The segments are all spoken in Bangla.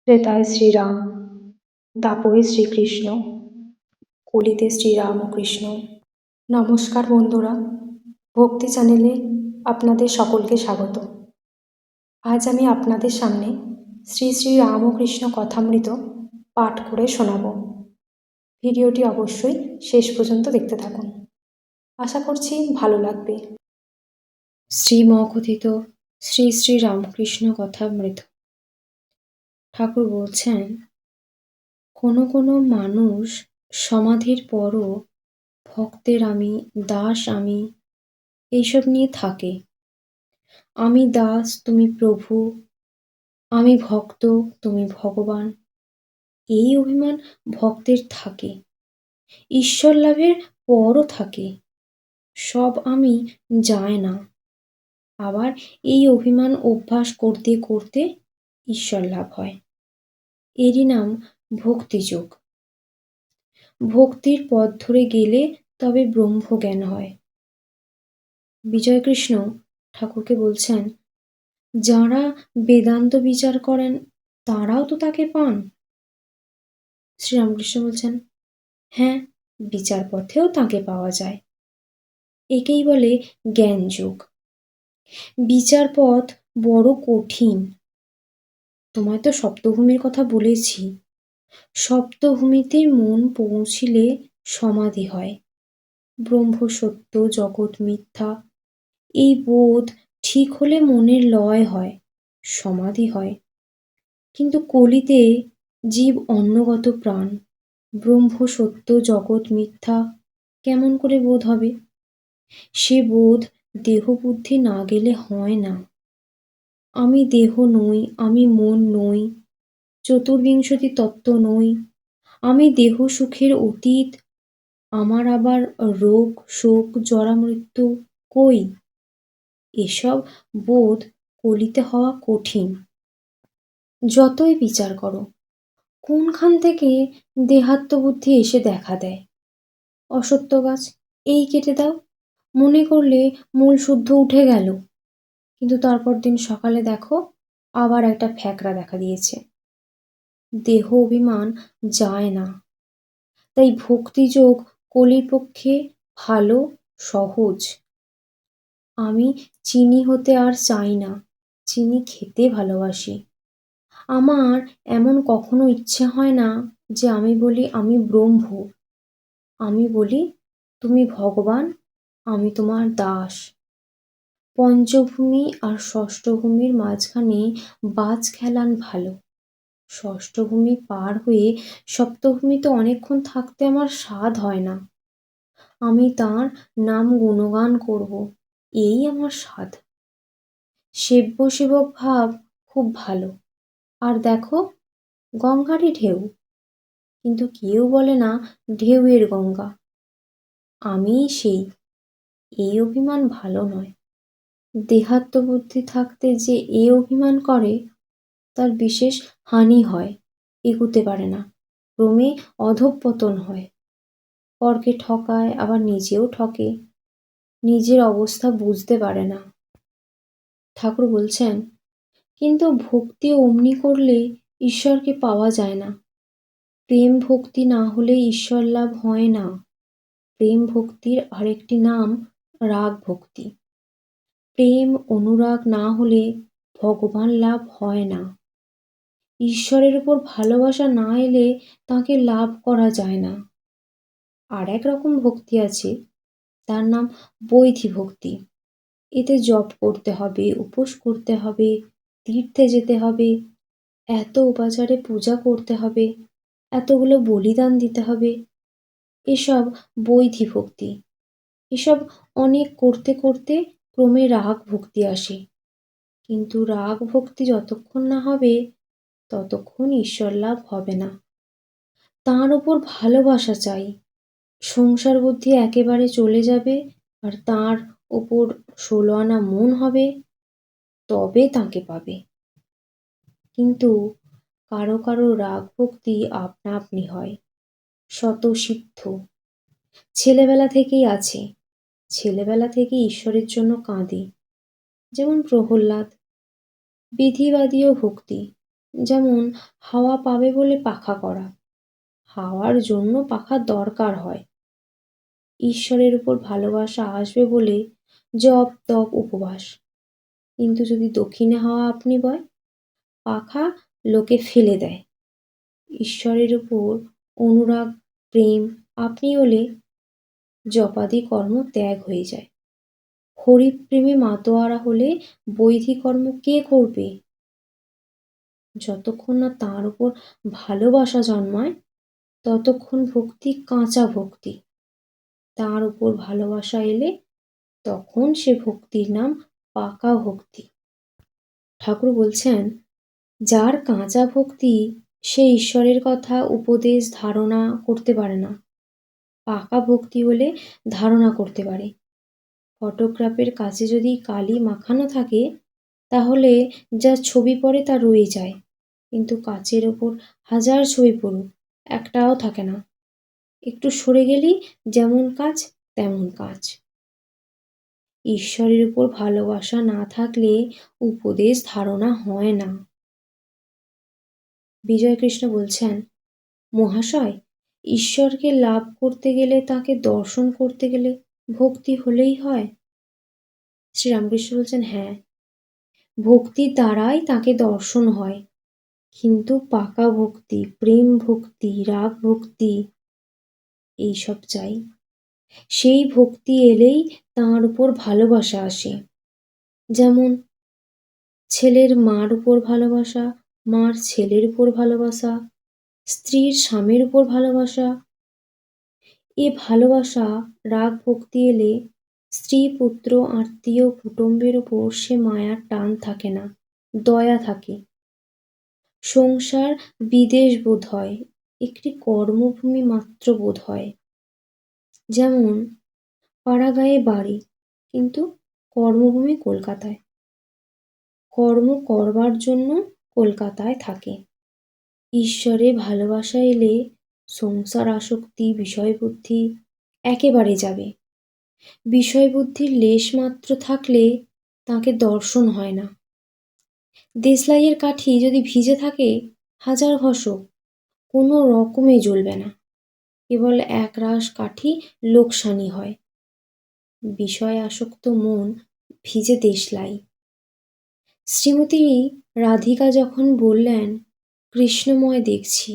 ত্রেতায় শ্রীরাম, দাপরে শ্রীকৃষ্ণ, কলিতে শ্রীরামকৃষ্ণ। নমস্কার বন্ধুরা, ভক্তি চ্যানেলে আপনাদের সকলকে স্বাগত। আজ আমি আপনাদের সামনে শ্রী শ্রী রামকৃষ্ণ কথামৃত পাঠ করে শোনাব। ভিডিওটি অবশ্যই শেষ পর্যন্ত দেখতে থাকুন, আশা করছি ভালো লাগবে। শ্রীমকথিত শ্রী শ্রী রামকৃষ্ণ কথামৃত। ঠাকুর বলছেন, কোনো কোনো মানুষ সমাধির পরও ভক্তের আমি, দাস আমি, এইসব নিয়ে থাকে। আমি দাস, তুমি প্রভু, আমি ভক্ত, তুমি ভগবান, এই অভিমান ভক্তের থাকে। ঈশ্বর লাভের পরও থাকে, সব আমি যায় না। আবার এই অভিমান অভ্যাস করতে করতে ঈশ্বর লাভ হয়। এরই নাম ভক্তিযোগ। ভক্তির পথ ধরে গেলে তবে ব্রহ্মজ্ঞান হয়। বিজয়কৃষ্ণ ঠাকুরকে বলছেন, যাঁরা বেদান্ত বিচার করেন তাঁরাও তো তাকে পান। শ্রীরামকৃষ্ণ বলছেন, হ্যাঁ, বিচার পথেও তাঁকে পাওয়া যায়। একেই বলে জ্ঞানযোগ। বিচার পথ বড় কঠিন। তোমায় তো সপ্তভূমির কথা বলেছি। সপ্তভূমিতে মন পৌঁছিলে সমাধি হয়। ব্রহ্ম সত্য, জগৎ মিথ্যা, এই বোধ ঠিক হলে মনের লয় হয়, সমাধি হয়। কিন্তু কলিতে জীব অন্নগত প্রাণ, ব্রহ্ম সত্য জগৎ মিথ্যা কেমন করে বোধ হবে? সে বোধ দেহ বুদ্ধি না গেলে হয় না। আমি দেহ নই, আমি মন নই, চতুর্বিংশতি তত্ত্ব নই, আমি দেহ সুখের অতীত, আমার আবার রোগ শোক জরা মৃত্যু কই? এসব বোধ কলিতে হওয়া কঠিন। যতই বিচার করো, কোনখান থেকে দেহাত্মবুদ্ধি এসে দেখা দেয়। অসত্য গাছ, এই কেটে দাও, মনে করলে মূল শুদ্ধ উঠে গেল, কিন্তু তারপর দিন সকালে দেখো আবার একটা ফ্যাকড়া দেখা দিয়েছে। দেহ অভিমান যায় না। তাই ভক্তিযোগ কলির পক্ষে ভালো, সহজ। আমি চিনি হতে আর চাই না, চিনি খেতে ভালোবাসি। আমার এমন কখনো ইচ্ছে হয় না যে আমি বলি আমি ব্রহ্ম। আমি বলি তুমি ভগবান, আমি তোমার দাস। পঞ্চভূমি আর ষষ্ঠভূমির মাঝখানে বাজ খেলান ভালো। ষষ্ঠভূমি পার হয়ে সপ্তভূমিতে অনেকক্ষণ থাকতে আমার সাধ হয় না। আমি তাঁর নাম গুণগান করব, এই আমার সাধ। সেব্য সেবক ভাব খুব ভালো। আর দেখো, গঙ্গারই ঢেউ, কিন্তু কেউ বলে না ঢেউয়ের গঙ্গা। আমিই সেই, এই অভিমান ভালো নয়। দেহাত্মবুদ্ধি থাকতে যে এ অভিমান করে তার বিশেষ হানি হয়, এগুতে পারে না, ক্রমে অধঃপতন হয়। পরকে ঠকায়, আবার নিজেও ঠকে, নিজের অবস্থা বুঝতে পারে না। ঠাকুর বলছেন, কিন্তু ভক্তি অমনি করলে ঈশ্বরকে পাওয়া যায় না। প্রেম ভক্তি না হলে ঈশ্বর লাভ হয় না। প্রেম ভক্তির আরেকটি নাম রাগ ভক্তি। প্রেম অনুরাগ না হলে ভগবান লাভ হয় না। ঈশ্বরের উপর ভালোবাসা না এলে তাকে লাভ করা যায় না। আর এক রকম ভক্তি আছে, তার নাম বৈধি ভক্তি। এতে জপ করতে হবে, উপোস করতে হবে, তীর্থে যেতে হবে, এত উপাচারে পূজা করতে হবে, এতগুলো বলিদান দিতে হবে। এসব বৈধি ভক্তি। এসব অনেক করতে করতে ক্রমে রাগ ভক্তি আসে। কিন্তু রাগ ভক্তি যতক্ষণ না হবে ততক্ষণ ঈশ্বর লাভ হবে না। তাঁর ওপর ভালোবাসা চাই। সংসার বুদ্ধি একেবারে চলে যাবে আর তাঁর ওপর 16 আনা মন হবে, তবে তাঁকে পাবে। কিন্তু কারো কারো রাগ ভক্তি আপনা আপনি হয়, স্বতঃসিদ্ধ। ছেলেবেলা থেকেই আছে, ছেলেবেলা থেকেই ঈশ্বরের জন্য কাঁদে, যেমন প্রহ্লাদ। বিধিবাদীয় ভক্তি, যেমন হাওয়া পাবে বলে পাখা করা, হাওয়ার জন্য পাখার দরকার হয়। ঈশ্বরের উপর ভালোবাসা আসবে বলে জপ তপ উপবাস, কিন্তু যদি দক্ষিণে হাওয়া আপনি বয়, পাখা লোকে ফেলে দেয়। ঈশ্বরের উপর অনুরাগ প্রেম আপনি হলে জপাদি কর্ম ত্যাগ হয়ে যায়। হরিপ্রেমে মাতোয়ারা হলে বৈদিক কর্ম কে করবে? যতক্ষণ না তার উপর ভালোবাসা জন্মায় ততক্ষণ ভক্তি কাঁচা ভক্তি। তার উপর ভালোবাসা এলে তখন সে ভক্তির নাম পাকা ভক্তি। ঠাকুর বলছেন, যার কাঁচা ভক্তি সে ঈশ্বরের কথা উপদেশ ধারণা করতে পারে না। পাকা ভক্তি হলে ধারণা করতে পারে। ফটোগ্রাফের কাছে যদি কালি মাখানো থাকে তাহলে যা ছবি পড়ে তা রয়ে যায়, কিন্তু কাচের ওপর হাজার ছবি পড়ুক একটাও থাকে না। একটু সরে গেলেই যেমন কাচ তেমন কাচ। ঈশ্বরের উপর ভালোবাসা না থাকলে উপদেশ ধারণা হয় না। বিজয়কৃষ্ণ বলছেন, মহাশয়, ঈশ্বরকে লাভ করতে গেলে তাকে দর্শন করতে গেলে ভক্তি হলেই হয়? শ্রীরামকৃষ্ণ বলছেন, হ্যাঁ, ভক্তির দ্বারাই তাকে দর্শন হয়, কিন্তু পাকা ভক্তি, প্রেম ভক্তি, রাগ ভক্তি এইসব চাই। সেই ভক্তি এলেই তাঁর উপর ভালোবাসা আসে। যেমন ছেলের মার উপর ভালোবাসা, মার ছেলের উপর ভালোবাসা, স্ত্রীর স্বামীর উপর ভালোবাসা। এ ভালোবাসা রাগ ভক্তি এলে স্ত্রী পুত্র আত্মীয় কুটুম্বের উপর সে মায়ার টান থাকে না, দয়া থাকে। সংসার বিদেশ বোধ হয়, একটি কর্মভূমি মাত্র বোধ হয়। যেমন পাড়াগাঁয়ে বাড়ি, কিন্তু কর্মভূমি কলকাতায়। কর্ম করবার জন্য কলকাতায় থাকে। ঈশ্বরে ভালোবাসা এলে সংসার আসক্তি বিষয়বুদ্ধি একেবারে যাবে। বিষয়বুদ্ধির লেশ মাত্র থাকলে তাকে দর্শন হয় না। দেশলাইয়ের কাঠি যদি ভিজে থাকে হাজার ঘষো কোনো রকমে জ্বলবে না, কেবল একরাশ কাঠি লোকসানি হয়। বিষয় আসক্ত মন ভিজে দেশলাই। শ্রীমতী রাধিকা যখন বললেন, কৃষ্ণময় দেখছি,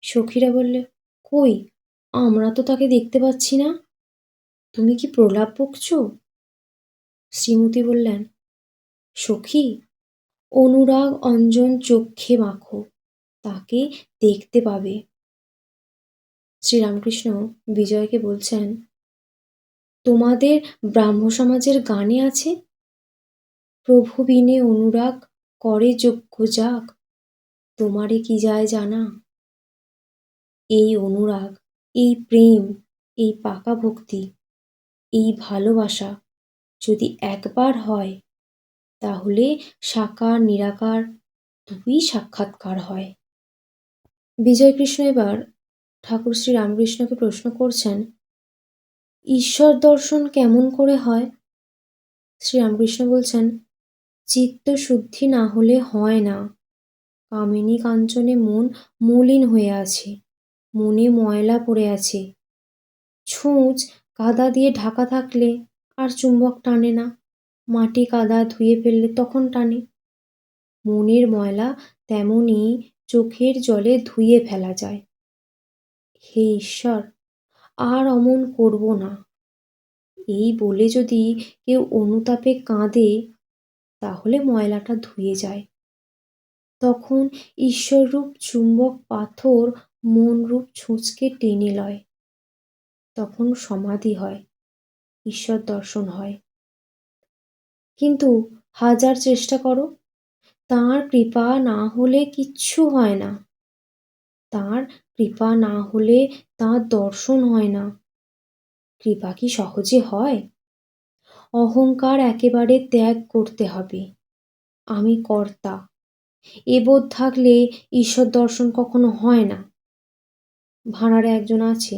সখীরা বললে, কই, আমরা তো তাকে দেখতে পাচ্ছি না, তুমি কি প্রলাপ বকছ? শ্রীমতী বললেন, সখী, অনুরাগ অঞ্জন চক্ষে মাখো, তাকে দেখতে পাবে। শ্রীরামকৃষ্ণ বিজয়কে বলছেন, তোমাদের ব্রাহ্ম সমাজের গানে আছে, প্রভু বিনে অনুরাগ করে যজ্ঞ যাগ, তোমারে কি যায় জানা। এই অনুরাগ, এই প্রেম, এই পাকা ভক্তি, এই ভালোবাসা যদি একবার হয় তাহলে সাকার নিরাকার দুই সাক্ষাৎকার হয়। বিজয়কৃষ্ণ এবার ঠাকুর শ্রী রামকৃষ্ণকে প্রশ্ন করছেন, ঈশ্বর দর্শন কেমন করে হয়? শ্রীরামকৃষ্ণ বলছেন, চিত্ত শুদ্ধি না হলে হয় না। কামিনী কাঞ্চনে মন মলিন হয়ে আছে, মনে ময়লা পড়ে আছে। ছুঁচ কাদা দিয়ে ঢাকা থাকলে আর চুম্বক টানে না, মাটি কাদা ধুয়ে ফেললে তখন টানে। মনের ময়লা তেমনি চোখের জলে ধুয়ে ফেলা যায়। হে ঈশ্বর, আর অমন করব না, এই বলে যদি কেউ অনুতাপে কাঁদে তাহলে ময়লাটা ধুয়ে যায়। তখন ঈশ্বররূপ চুম্বক পাথর মনরূপ ছুঁচকে টেনে লয়। তখন সমাধি হয়, ঈশ্বর দর্শন হয়। কিন্তু হাজার চেষ্টা করো, তাঁর কৃপা না হলে কিচ্ছু হয় না। তাঁর কৃপা না হলে তাঁর দর্শন হয় না। কৃপা কি সহজে হয়? অহংকার একেবারে ত্যাগ করতে হবে। আমি কর্তা, এ বোধ থাকলে ঈশ্বর দর্শন কখনো হয় না। ভাঁড়ারে একজন আছে,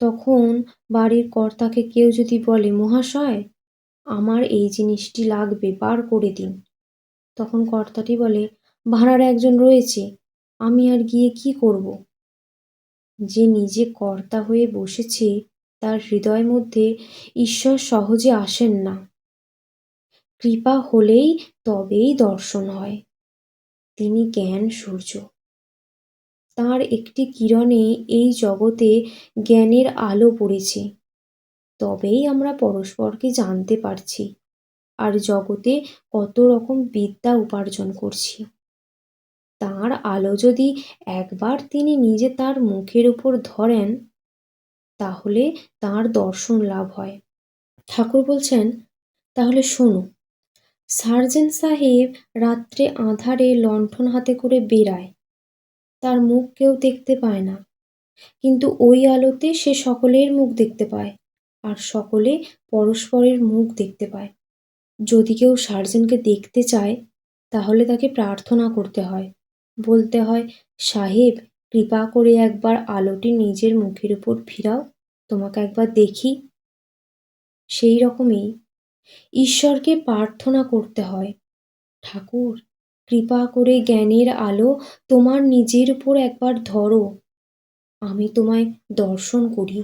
তখন বাড়ির কর্তাকে কেউ যদি বলে, মহাশয়, আমার এই জিনিসটি লাগবে, বার করে দিন, তখন কর্তাটি বলে, ভাড়ার একজন রয়েছে, আমি আর গিয়ে কি করব? যে নিজে কর্তা হয়ে বসেছে তার হৃদয় মধ্যে ঈশ্বর সহজে আসেন না। কৃপা হলেই তবেই দর্শন হয়। তিনি জ্ঞান সূর্য। তাঁর একটি কিরণে এই জগতে জ্ঞানের আলো পড়েছে। তবেই আমরা পরস্পরকে জানতে পারছি আর জগতে কত রকম বিদ্যা উপার্জন করছি। তাঁর আলো যদি একবার তিনি নিজে তার মুখের উপর ধরেন, তাহলে তাঁর দর্শন লাভ হয়। ঠাকুর বলছেন, তাহলে শোনো, সার্জেন্ট সাহেব রাত্রে আঁধারে লণ্ঠন হাতে করে বেড়ায়। তার মুখ কেউ দেখতে পায় না, কিন্তু ওই আলোতে সে সকলের মুখ দেখতে পায় আর সকলে পরস্পরের মুখ দেখতে পায়। যদি কেউ সার্জেন্টকে দেখতে চায়, তাহলে তাকে প্রার্থনা করতে হয়, বলতে হয়, সাহেব কৃপা করে একবার আলোটি নিজের মুখের উপর ফিরাও, তোমাকে একবার দেখি। সেই রকমই ঈশ্বরকে প্রার্থনা করতে হয়, ঠাকুর কৃপা করে জ্ঞানের আলো তোমার নিজের উপর একবার ধরো, আমি তোমায় দর্শন করি।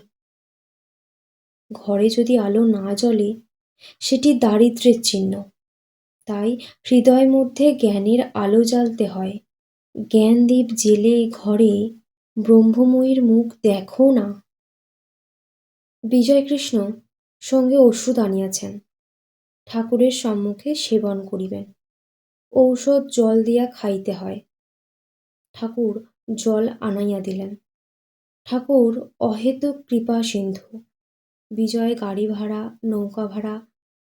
ঘরে যদি আলো না জ্বলে, সেটি দারিদ্র্যের চিহ্ন। তাই হৃদয় মধ্যে জ্ঞানের আলো জ্বালতে হয়। জ্ঞানদীপ জেলে ঘরে ব্রহ্মময়ীর মুখ দেখো না। বিজয়কৃষ্ণ সঙ্গে ওষুধ আনিয়াছেন, ঠাকুরের সম্মুখে সেবন করিবেন। ঔষধ জল দিয়া খাইতে হয়। ঠাকুর জল আনাইয়া দিলেন। ঠাকুর অহেতুক কৃপা সিন্ধু। বিজয় গাড়ি ভাড়া, নৌকা ভাড়া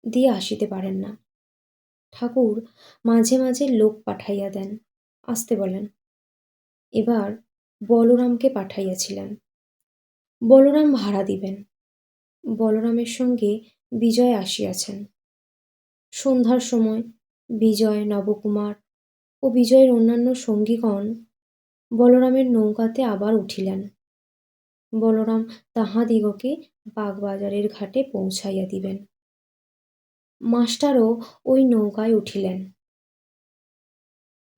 দিয়ে আসিতে পারেন না। ঠাকুর মাঝে মাঝে লোক পাঠাইয়া দেন, আসতে বলেন। এবার বলরামকে পাঠাইয়াছিলেন। বলরাম ভাড়া দিবেন। বলরামের সঙ্গে বিজয় আসিয়াছেন। সন্ধ্যার সময় বিজয়, নবকুমার ও বিজয়ের অন্যান্য সঙ্গীগণ বলরামের নৌকাতে আবার উঠিলেন। বলরাম তাহাদিগকে বাগবাজারের ঘাটে পৌঁছাইয়া দিবেন। মাস্টারও ওই নৌকায় উঠিলেন।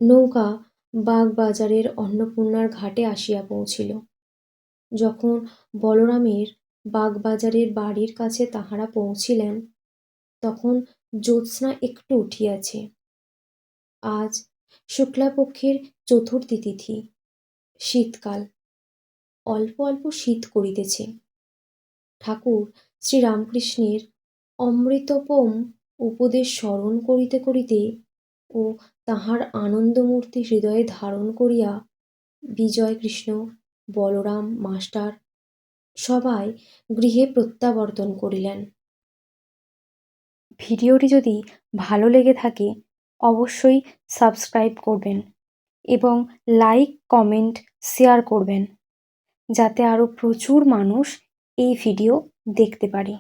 নৌকা বাগবাজারের অন্নপূর্ণার ঘাটে আসিয়া পৌঁছিল। যখন বলরামের বাগবাজারের বাড়ির কাছে তাহারা পৌঁছিলেন, তখন জ্যোৎস্না একটু উঠিয়াছে। আজ শুক্লাপক্ষের চতুর্থী তিথি, শীতকাল। অল্প অল্প শীত করিতেছে। ঠাকুর শ্রীরামকৃষ্ণের অমৃতোপম উপদেশ স্মরণ করিতে করিতে ও তাহার আনন্দমূর্তি হৃদয়ে ধারণ করিয়া বিজয়কৃষ্ণ, বলরাম, মাস্টার সবাই গৃহে প্রত্যাবর্তন করিলেন। ভিডিওটি যদি ভালো লেগে থাকে, অবশ্যই সাবস্ক্রাইব করবেন এবং লাইক, কমেন্ট, শেয়ার করবেন, যাতে আরও প্রচুর মানুষ এই ভিডিও দেখতে পারে।